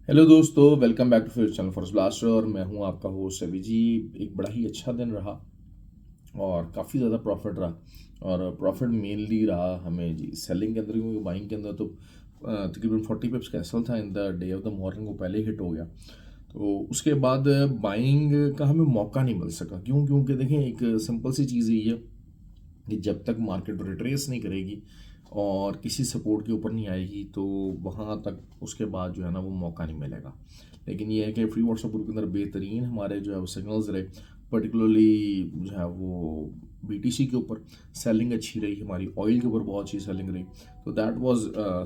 Hello दोस्तों, welcome back to फिर channel for blaster. और मैं हूं आपका होस्ट रवि जी। एक बड़ा ही अच्छा दिन रहा और काफ़ी ज़्यादा प्रॉफिट रहा। और प्रॉफिट मेनली रहा हमें जी सेलिंग के अंदर, क्योंकि बाइंग के अंदर तो तकरीबन 40 पिप्स का एसल था in the day of the morning, वो पहले हिट हो गया। तो उसके बाद बाइंग का हमें मौका नहीं मिल सका। क्यों? क्योंकि देखें, एक सिंपल सी चीज़ यही है कि जब तक मार्केट रिट्रेस नहीं करेगी और किसी सपोर्ट के ऊपर नहीं आएगी, तो वहाँ तक उसके बाद जो है ना वो मौका नहीं मिलेगा। लेकिन ये है कि फ्री व्हाट्सएप ग्रुप के अंदर बेहतरीन हमारे जो है वो सिग्नल्स रहे, पर्टिकुलरली जो है वो बीटीसी के ऊपर सेलिंग अच्छी रही, हमारी ऑयल के ऊपर बहुत अच्छी सेलिंग रही। तो दैट वाज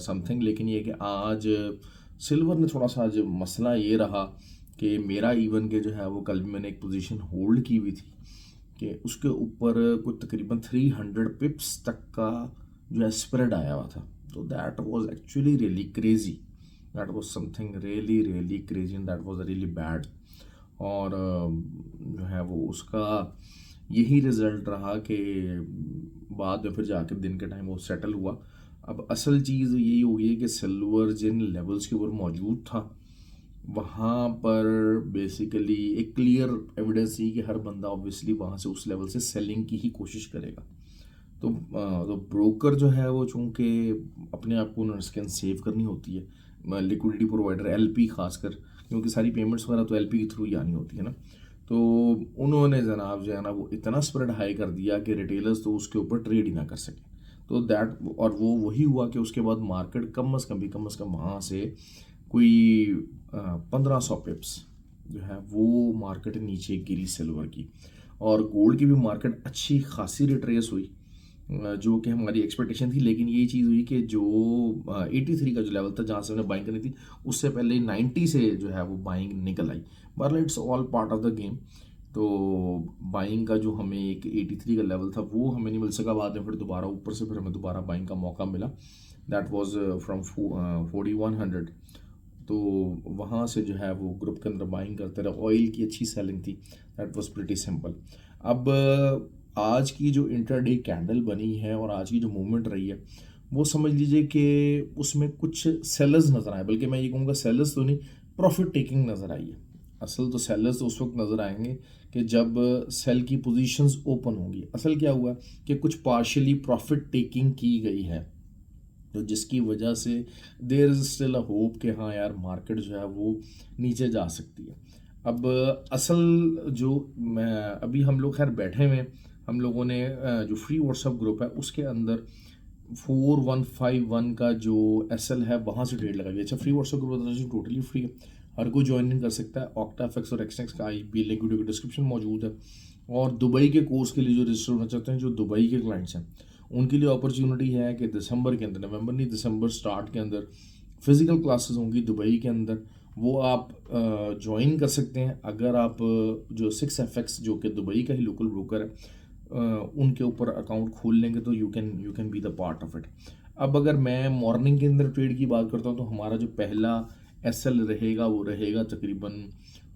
समथिंग। लेकिन ये कि आज सिल्वर ने थोड़ा सा, आज मसला ये रहा कि मेरा इवन के जो है वो कल भी मैंने एक पोजीशन होल्ड की हुई थी कि उसके ऊपर कुछ तकरीबन 300 पिप्स तक का जो है स्प्रेड आया हुआ था। तो that was actually really crazy, that was something really really crazy and that was really bad. और जो है वो उसका यही रिज़ल्ट रहा कि बाद में फिर जाकर दिन के टाइम वो सेटल हुआ। अब असल चीज़ यही हो गई है कि सिल्वर जिन लेवल्स के ऊपर मौजूद था, वहाँ पर बेसिकली एक क्लियर एविडेंस थी कि हर बंदा ऑब्वियसली वहाँ से उस लेवल से सेलिंग की ही कोशिश करेगा। तो ब्रोकर जो है वो चूंकि अपने आप को उन्होंने स्किन सेव करनी होती है, लिक्विडिटी प्रोवाइडर एलपी खासकर, क्योंकि सारी पेमेंट्स वगैरह तो एलपी के थ्रू ही आनी होती है ना। तो उन्होंने जनाब जो है ना वो इतना स्प्रेड हाई कर दिया कि रिटेलर्स तो उसके ऊपर ट्रेड ही ना कर सके। तो दैट, और वो वही हुआ कि उसके बाद मार्केट कम अज़ कम वहाँ से कोई 1500 पिप्स जो है वो मार्केट नीचे गिरी सिल्वर की। और गोल्ड की भी मार्केट अच्छी खासी रिट्रेस हुई, जो कि हमारी एक्सपेक्टेशन थी। लेकिन यही चीज़ हुई कि जो 83 का जो लेवल था जहाँ से हमने बाइंग करनी थी, उससे पहले 90 से जो है वो बाइंग निकल आई। But it's all part of the game. तो बाइंग का जो हमें एक 83 का लेवल था वो हमें नहीं मिल सका। बाद में फिर दोबारा ऊपर से फिर हमें दोबारा बाइंग का मौका मिला। That was from 4100। तो वहाँ से जो है वो ग्रुप के अंदर बाइंग करते रहे। ऑयल की अच्छी सेलिंग थी। That was pretty simple. अब आज की जो इंटरडे कैंडल बनी है और आज की जो मूवमेंट रही है, वो समझ लीजिए कि उसमें कुछ सेलर्स नज़र आए, बल्कि मैं ये कहूँगा सेलर्स तो नहीं, प्रॉफिट टेकिंग नज़र आई है। असल तो सेलर्स तो उस वक्त नज़र आएंगे कि जब सेल की पोजीशंस ओपन होंगी। असल क्या हुआ कि कुछ पार्शियली प्रॉफिट टेकिंग की गई है, तो जिसकी वजह से there is still a hope कि हाँ यार मार्केट जो है वो नीचे जा सकती है। अब असल जो मैं अभी हम लोग खैर बैठे हुए हैं, हम लोगों ने जो फ्री व्हाट्सएप ग्रुप है उसके अंदर 4151 का जो एसएल है वहाँ से ट्रेड लगा दिया। अच्छा, free WhatsApp group totally free है, हर कोई ज्वाइन इन कर सकता है। ऑक्टाफेक्स और एक्सटेक्स का आई बी लिंक वीडियो की डिस्क्रिप्शन मौजूद है। और दुबई के कोर्स के लिए जो रजिस्टर होना चाहते हैं, जो दुबई के क्लाइंट्स हैं, उनके लिए अपॉर्चुनिटी है कि दिसंबर के अंदर, नवंबर नहीं दिसंबर स्टार्ट के अंदर फिज़िकल क्लासेस होंगी दुबई के अंदर। वो आप ज्वाइन कर सकते हैं अगर आप जो 6FX जो कि दुबई का ही लोकल ब्रोकर है, उनके ऊपर अकाउंट खोल लेंगे तो you can be the part of it. अब अगर मैं मॉर्निंग के अंदर ट्रेड की बात करता हूँ, तो हमारा जो पहला एसएल रहेगा वो रहेगा तकरीबन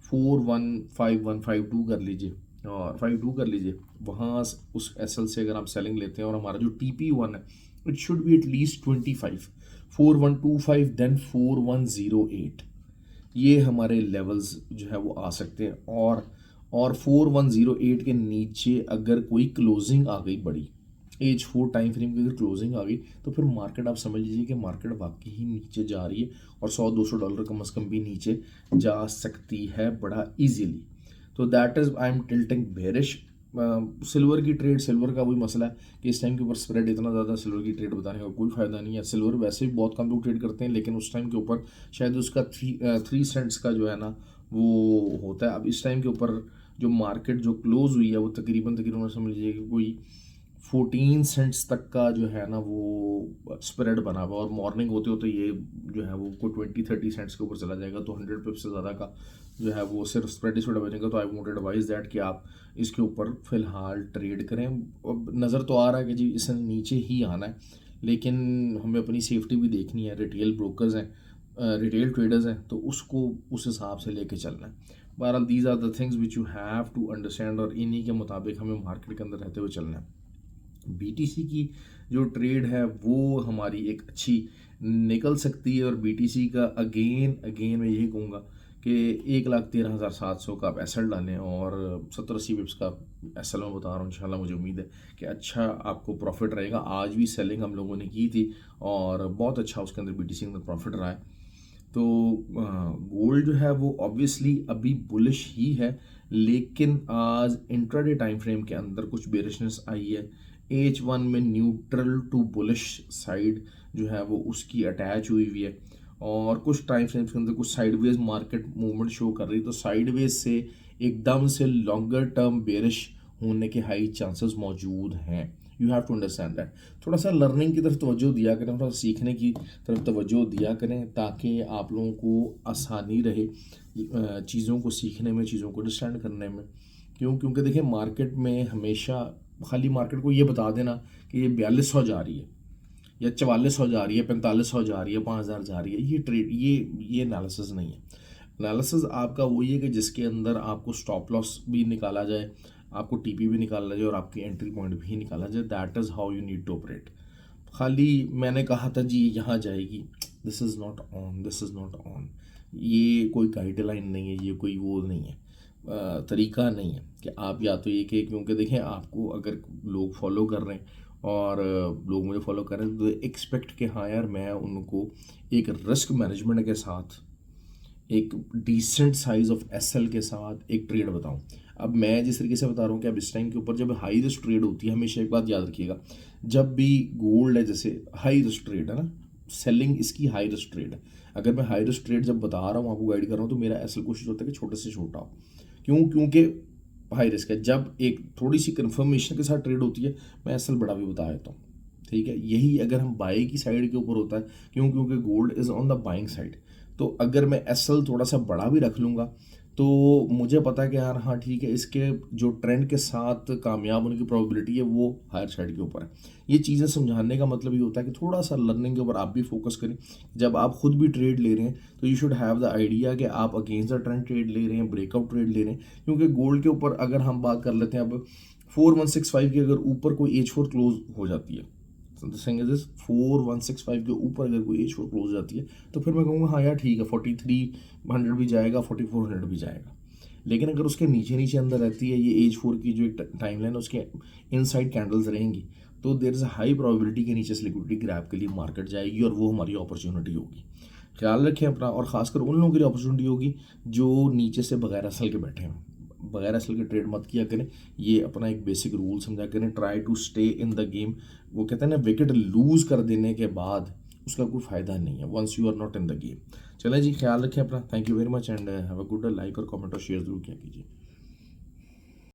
415152 कर लीजिए, और 52 कर लीजिए। वहाँ उस एसएल से अगर आप सेलिंग लेते हैं और हमारा जो TP1 है, it should be at least 25, 4125 then 4108, ये हमारे लेवल्स जो है वो आ सकते हैं। और 4108 के नीचे अगर कोई क्लोजिंग आ गई बड़ी एज 4 टाइम फ्रेम की अगर क्लोजिंग आ गई, तो फिर मार्केट आप समझ लीजिए कि मार्केट वाकई ही नीचे जा रही है और $100-200 कम अज़ कम भी नीचे जा सकती है बड़ा इजीली। तो that is I am tilting bearish. Silver की ट्रेड, सिल्वर का वही मसला है कि इस टाइम के ऊपर स्प्रेड इतना ज़्यादा, सिल्वर की ट्रेड बताने का कोई फ़ायदा नहीं है। सिल्वर वैसे भी बहुत कम लोग ट्रेड करते हैं, लेकिन उस टाइम के ऊपर शायद उसका 3 सेंट्स का जो है ना वो होता है। अब इस टाइम के ऊपर जो मार्केट जो क्लोज हुई है वो तकरीबन तकरीबन समझ लीजिए कि कोई 14 सेंट्स तक का जो है ना वो स्प्रेड बना हुआ, और मॉर्निंग होते होते ये जो है वो कोई 20-30 सेंट्स के ऊपर चला जाएगा। तो 100 पिप से ज़्यादा का जो है वो सिर्फ स्प्रेड ही स्प्रेड बचेगा। तो आई वोंट एडवाइज दैट कि आप इसके ऊपर फ़िलहाल ट्रेड करें। अब नज़र तो आ रहा है कि जी इसने नीचे ही आना है, लेकिन हमें अपनी सेफ्टी भी देखनी है। रिटेल ब्रोकर्स हैं, रिटेल ट्रेडर्स हैं, तो उसको उस हिसाब से लेके चलना है। बहरहाल these are the things which you have to understand, और इन्हीं के मुताबिक हमें मार्केट के अंदर रहते हुए चलना है। बीटीसी की जो ट्रेड है वो हमारी एक अच्छी निकल सकती है। और बीटीसी का अगेन अगेन मैं यही कहूँगा कि 1,13,700 का आप एसएल डालें और 70-80 पिप्स का एसएल में बता रहा हूँ। इंशाल्लाह मुझे उम्मीद है कि अच्छा आपको प्रॉफिट रहेगा। आज भी सेलिंग हम लोगों ने की थी और बहुत अच्छा उसके अंदर बीटीसी के अंदर प्रॉफिट रहा है। तो गोल्ड जो है वो ऑब्वियसली अभी बुलिश ही है, लेकिन आज इंट्राडे टाइम फ्रेम के अंदर कुछ बेरिशनेस आई है। H1 में न्यूट्रल टू बुलिश साइड जो है वो उसकी अटैच हुई है और कुछ टाइम फ्रेम्स के अंदर कुछ साइडवेज मार्केट मूवमेंट शो कर रही है। तो साइडवेज से एकदम से लॉन्गर टर्म बेरिश होने के हाई चांसेस मौजूद हैं। You have to understand that. थोड़ा सा लर्निंग की तरफ तवज्जो दिया करें, थोड़ा सीखने की तरफ तवज्जो दिया करें ताकि आप लोगों को आसानी रहे चीज़ों को सीखने में, चीज़ों को अंडरस्टैंड करने में। क्योंकि देखिए मार्केट में हमेशा खाली मार्केट को ये बता देना कि ये 4200 जा रही है या 4400 जा रही है, 4500 जा रही है, 5000 जा रही है, ये ट्रेड ये एनालिसिस नहीं है। एनालिसिस आपका वही है कि जिसके अंदर आपको स्टॉप लॉस भी निकाला जाए, आपको टीपी भी निकाला जाए और आपकी एंट्री पॉइंट भी निकाला जाए। That is how you need to operate. खाली मैंने कहा था जी यहाँ जाएगी, this is not on, this is not on, ये कोई गाइडलाइन नहीं है, ये कोई वो नहीं है, तरीका नहीं है कि आप या तो ये कि क्योंकि देखें आपको अगर लोग फॉलो कर रहे हैं और लोग मुझे फॉलो कर रहे हैं तो एक्सपेक्ट कि हाँ यार मैं उनको एक रिस्क मैनेजमेंट के साथ एक डिसेंट साइज ऑफ एसएल के साथ एक ट्रेड बताऊं। अब मैं जिस तरीके से बता रहा हूँ कि अब इस टाइम के ऊपर जब हाई रिस्क ट्रेड होती है, हमेशा एक बात याद रखिएगा, जब भी गोल्ड है जैसे हाई रिस्क ट्रेड है ना, सेलिंग इसकी हाई रिस्क ट्रेड है। अगर मैं हाई रिस्क ट्रेड जब बता रहा हूँ, आपको गाइड कर रहा हूँ, तो मेरा एसएल कोशिश होता है कि छोटे से छोटा हो। क्योंकि हाई रिस्क है। जब एक थोड़ी सी कन्फर्मेशन के साथ ट्रेड होती है, मैं एसएल बड़ा भी बता देता हूँ। ठीक है, यही अगर हम बाई की साइड के ऊपर होता है, क्योंकि gold is on the buying side, तो अगर मैं एसएल थोड़ा सा बड़ा भी रख लूँगा तो मुझे पता है कि यार हाँ ठीक है, इसके जो ट्रेंड के साथ कामयाब होने की प्रोबेबिलिटी है वो हायर साइड के ऊपर है। ये चीज़ें समझाने का मतलब ये होता है कि थोड़ा सा लर्निंग के ऊपर आप भी फोकस करें। जब आप खुद भी ट्रेड ले रहे हैं तो you should have the idea कि आप अगेंस्ट द ट्रेंड ट्रेड ले रहे हैं, ब्रेकआउट ट्रेड ले रहे हैं। क्योंकि गोल्ड के ऊपर अगर हम बात कर लेते हैं, अब 4165 के अगर ऊपर कोई H4 क्लोज हो जाती है, दिस 4165 के ऊपर अगर कोई H4 क्लोज जाती है तो फिर मैं कहूँगा हाँ यार ठीक है, 4300 भी जाएगा, 4400 भी जाएगा। लेकिन अगर उसके नीचे नीचे अंदर रहती है ये H4 की जो एक टाइम लाइन है, उसके इनसाइड कैंडल्स रहेंगी, तो there is a high probability के नीचे से लिक्विडिटी ग्रैब के लिए मार्केट जाएगी और वो हमारी अपॉर्चुनिटी होगी। ख्याल रखें अपना, और ख़ासकर उन लोगों के लिए अपॉर्चुनिटी होगी जो नीचे से बगैर असल के बैठे हैं। बगैर असल के ट्रेड मत किया करें, ये अपना एक बेसिक रूल समझा करें। Try to stay in the game. वो कहते हैं ना, विकेट लूज़ कर देने के बाद उसका कोई फ़ायदा नहीं है, once you are not in the game. चलें जी, ख्याल रखें अपना। Thank you very much and have a good. Like और कमेंट और शेयर जरूर किया कीजिए।